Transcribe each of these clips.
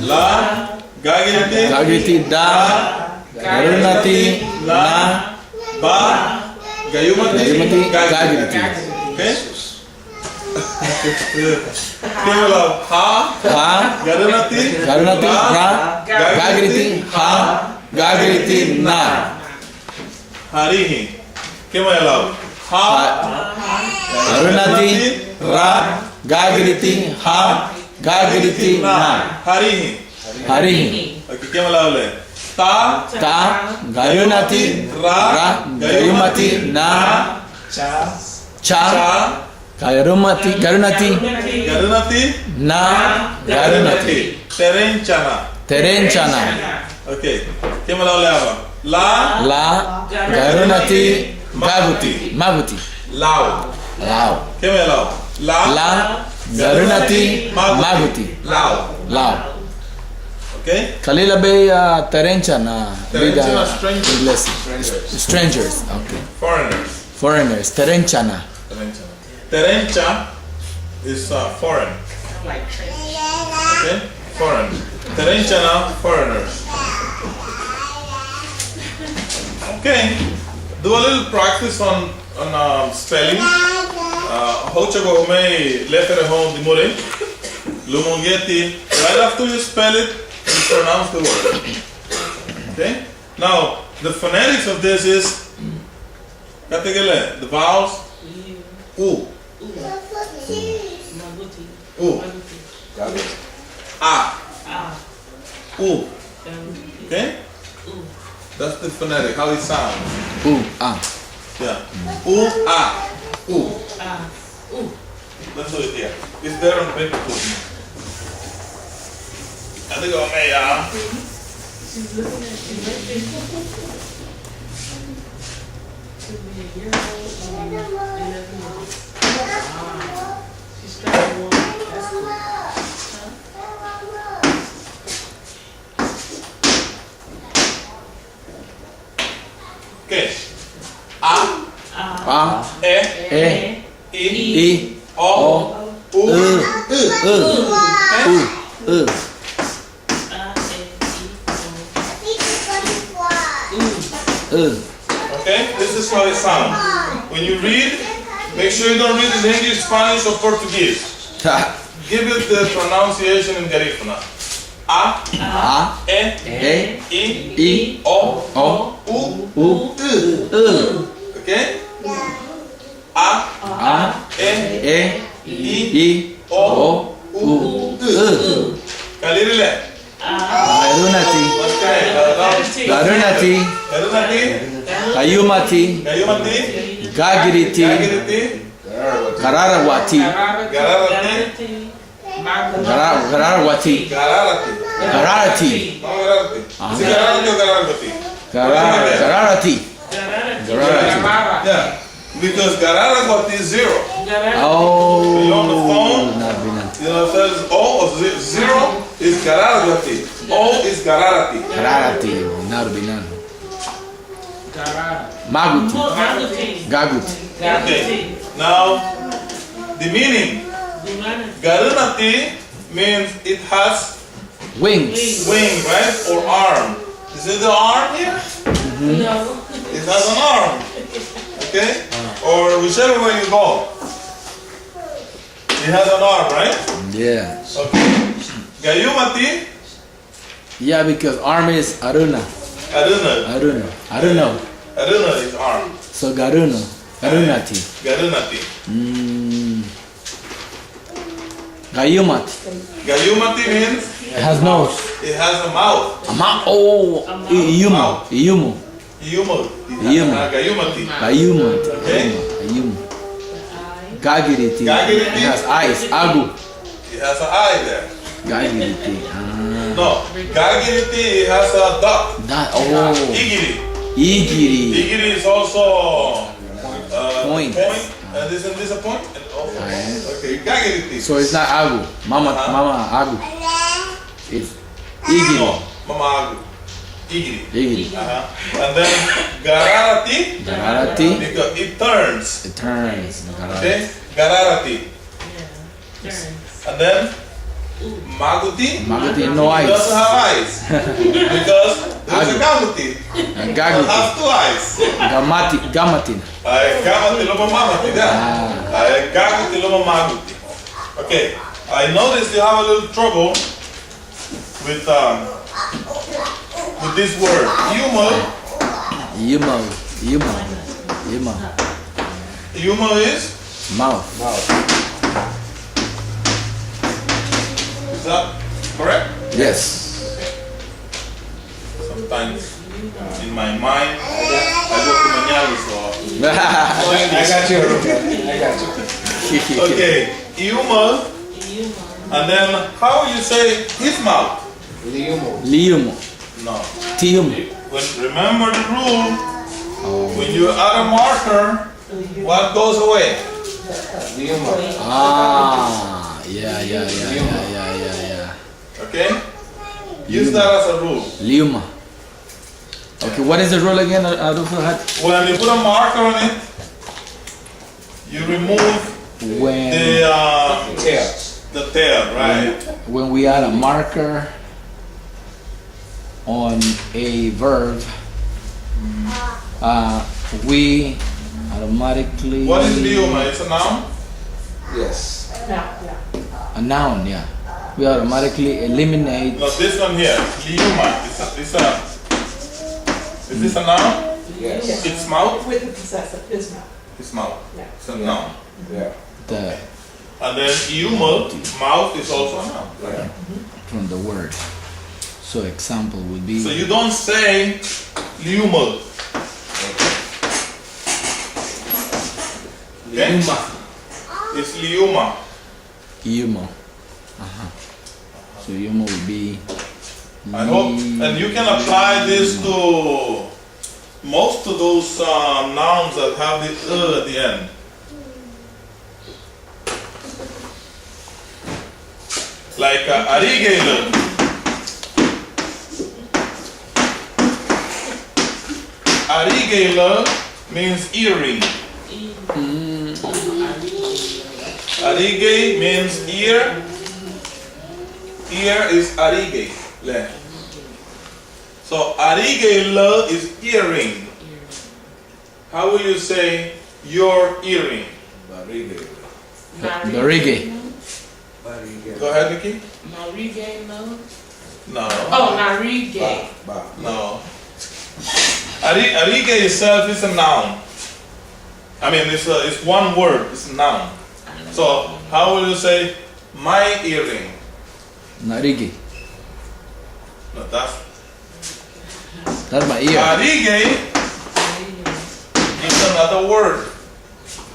La. Gagiriti. Gagiriti. Da. Garunati. Na. Ba. Gayumati. Gagiriti. Okay? Ha. Garunati. Ra. Gagiriti. Ha. Gagiriti. Na. Harihi. Kemo yalaw? Ha. Garunati. Ra. Gagiriti. Ha. Gagiriti. Na. Harihi. Harihi. Okay, kemo yalaw le? Ta. Garunati. Ra. Gayumati. Na. Cha. Garunati. Na. Garunati. Terenchana. Okay. Kemo yalaw le aba? La. Garunati. Maguti. Lao. Kemo yalaw? La. Garunati. Maguti. Lao. Okay? Kalila be Terenchana. Terenchana, Strangers. Okay. Foreigners. Terenchana. Terencha is foreign. Okay? Foreign. Terenchana, foreigners. Okay. Do a little practice on spelling. Hochago hume letter home di more. Lumongeti. Right after you spell it, you pronounce the word. Okay? Now, the phonetics of this is the vowels. U. U. A. U. Okay? That's the phonetic, how it sounds. Yeah. U, A. U. Let's do it here. It's there on paper too. I think I'll make She's looking at She'll be a year old, 11 months. Wow. She's trying to walk. That's cool. Okay. A. E. I. O. U. Okay, this is how it sounds. When you read, make sure you don't read in English, Spanish, or Portuguese. Give it the pronunciation in Garifuna. A. E. I. O. U. Okay? A. E. I. O. U. Kalirile. Garunati. Gayumati. Gagiriti. Gararawati. Gararati. Yeah. Because Gararagwati is zero. Oh. You're on the phone. You know, it says O or zero is Gararagwati. O is Gararati. Gaguti. Okay. Now, the meaning. Garunati means it has Wings. wing, right? Or arm. Is it the arm here? No. It has an arm. Okay? Or whichever way you go. It has an arm, right? Yeah. Okay. Gayumati. Yeah, because arm is Aruna. Aruna is arm. So Garunati. Garunati. Gayumati. Gayumati means It has nose. it has a mouth. Iyumu. Gayumati. Okay? Gagiriti. It has eyes. Agu. It has an eye there. Gagiriti. No. Gagiriti, it has a duck. Igiri. Igiri is also Point. And isn't this a point? And also okay. Gagiriti. So it's not Agu. Mama Agu. It's Igiri. No. Mama Agu. Igiri. Igiri. And then Gararati. Because it turns. Okay. Okay? Gararati. Yeah. And then Maguti Maguti, no eyes. doesn't have eyes because there's a gamuti. Gaguti. Have 2 eyes. Gamatin. Gamuti lomo maguti. Yeah. Gamuti lomo maguti. Okay. I noticed you have a little trouble with this word. Yumo. Yumo is? Mouth. Is that correct? Yes. Sometimes in my mind, I go to Manyalu, so. I got you. Okay, Yuma, and then how you say his mouth? Liumo. No. Tium. Remember the rule, when you add a marker, what goes away? Ah, yeah. Okay? Use that as a rule. Liuma. Okay, what is the rule again, Arufudahati? When you put a marker on it, you remove When the tail, right? when we add a marker on a verb, we automatically What is liuma? It's a noun? Yes. a noun, yeah. We automatically eliminate. No, this one here, liuma. Is this a noun? Yes. Its mouth? With the possessive, his mouth. Its mouth. Yeah. It's a noun. Yeah. the And then iuma, mouth is also a noun. Yeah. from the word. So example would be So you don't say liuma. Okay? It's liuma. yumo. So yumo would be. I hope, and you can apply this to most of those nouns that have the at the end. Like arigele. Arigele means earring. Arige means ear. Ear is arige. Le. So arigele is earring. How will you say your earring? Barige. Go ahead, Nikki. Narige, no? No. Oh, narige. No. Arige itself is a noun. I mean, it's one word. It's a noun. So how will you say my earring? Narigi. No, that's That's my ear. arige is another word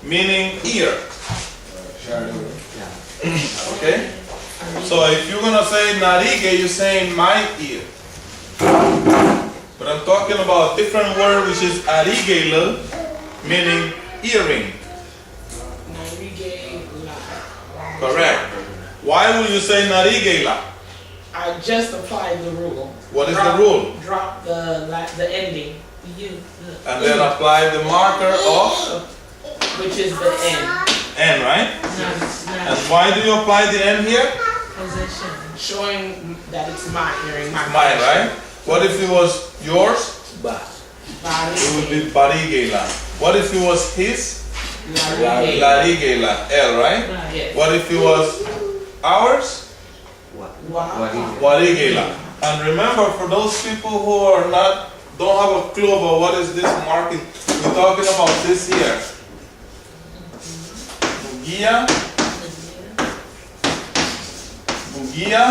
meaning ear. Okay? So if you're gonna say narige, you're saying my ear. But I'm talking about a different word which is arigele, meaning earring. Narige, la. Correct. Why will you say narigela? I just applied the rule. What is the rule? Drop the ending. You. And then apply the marker of Which is the end. N, right? Not And why do you apply the N here? position. Showing that it's my hearing, my Mine, right? What if it was yours? body. It would be barigela. What if it was his? Narige. Larigela, L, right? Yes. What if it was ours? Wow. Warigela. And remember, for those people who don't have a clue about what is this marking, we're talking about this here. Bugia, bugia,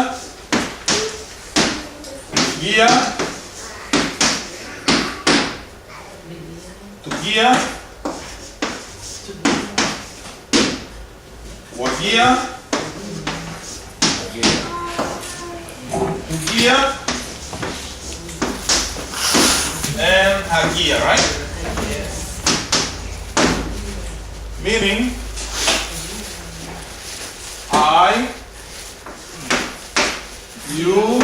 bugia, tugia, wagia, bugia, and hagia, right? Meaning, I, you,